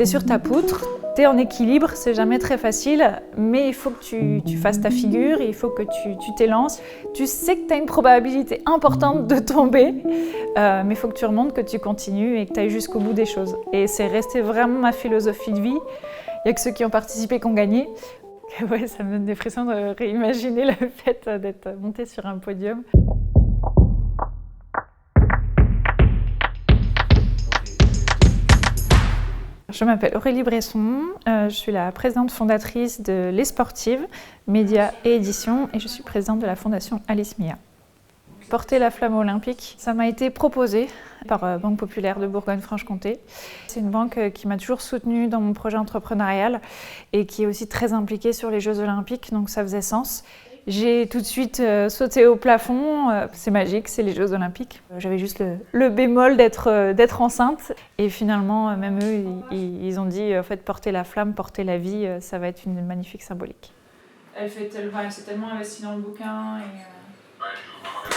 Tu es sur ta poutre, tu es en équilibre, c'est jamais très facile, mais il faut que tu fasses ta figure, il faut que tu t'élances. Tu sais que tu as une probabilité importante de tomber, mais il faut que tu remontes, que tu continues et que tu ailles jusqu'au bout des choses. Et c'est resté vraiment ma philosophie de vie. Il n'y a que ceux qui ont participé qui ont gagné. Ouais, ça me donne des frissons de réimaginer le fait d'être monté sur un podium. Je m'appelle Aurélie Bresson, je suis la présidente fondatrice de Les Sportives, médias et éditions, et je suis présidente de la fondation Alice Mia. Porter la flamme olympique, ça m'a été proposé par Banque Populaire de Bourgogne-Franche-Comté. C'est une banque qui m'a toujours soutenue dans mon projet entrepreneurial et qui est aussi très impliquée sur les Jeux Olympiques, donc ça faisait sens. J'ai tout de suite sauté au plafond, c'est magique, c'est les Jeux Olympiques. J'avais juste le bémol d'être enceinte et finalement, même eux, ils ont dit en fait, porter la flamme, porter la vie, ça va être une magnifique symbolique. Elle s'est tellement investie dans le bouquin.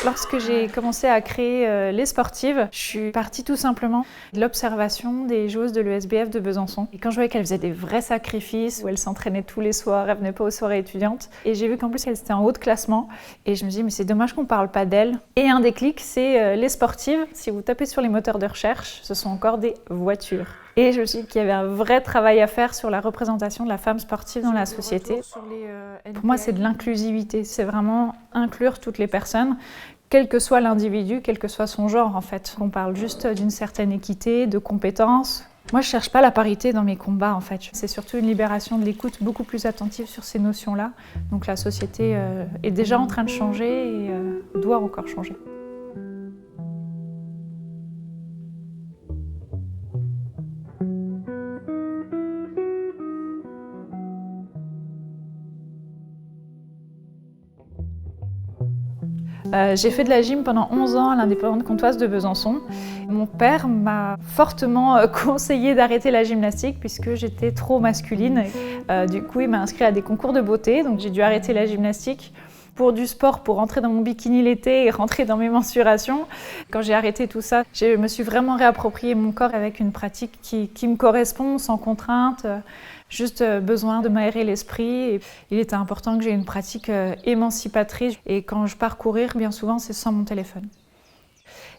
Lorsque j'ai commencé à créer Les Sportives, je suis partie tout simplement de l'observation des joueuses de l'ESBF de Besançon. Et quand je voyais qu'elles faisaient des vrais sacrifices, où elles s'entraînaient tous les soirs, elles venaient pas aux soirées étudiantes, et j'ai vu qu'en plus elles étaient en haut de classement, et je me dis mais c'est dommage qu'on parle pas d'elles. Et un déclic, c'est Les Sportives. Si vous tapez sur les moteurs de recherche, ce sont encore des voitures. Et je me suis dit qu'il y avait un vrai travail à faire sur la représentation de la femme sportive dans la société. Pour moi, c'est de l'inclusivité. C'est vraiment inclure toutes les personnes, quel que soit l'individu, quel que soit son genre en fait. On parle juste d'une certaine équité, de compétences. Moi, je ne cherche pas la parité dans mes combats en fait. C'est surtout une libération de l'écoute beaucoup plus attentive sur ces notions-là. Donc la société est déjà en train de changer et doit encore changer. J'ai fait de la gym pendant 11 ans à l'Indépendante Comtoise de Besançon. Mon père m'a fortement conseillé d'arrêter la gymnastique puisque j'étais trop masculine. Du coup, il m'a inscrite à des concours de beauté, donc j'ai dû arrêter la gymnastique pour du sport, pour rentrer dans mon bikini l'été et rentrer dans mes mensurations. Quand j'ai arrêté tout ça, je me suis vraiment réapproprié mon corps avec une pratique qui me correspond, sans contrainte. Juste besoin de m'aérer l'esprit. Et il était important que j'ai une pratique émancipatrice. Et quand je pars courir, bien souvent, c'est sans mon téléphone.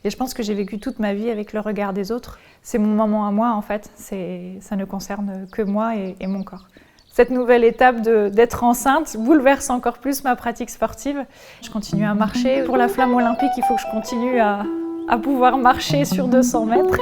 Et je pense que j'ai vécu toute ma vie avec le regard des autres. C'est mon moment à moi, en fait. Ça ne concerne que moi et mon corps. Cette nouvelle étape d'être enceinte bouleverse encore plus ma pratique sportive. Je continue à marcher. Pour la flamme olympique, il faut que je continue à pouvoir marcher sur 200 mètres.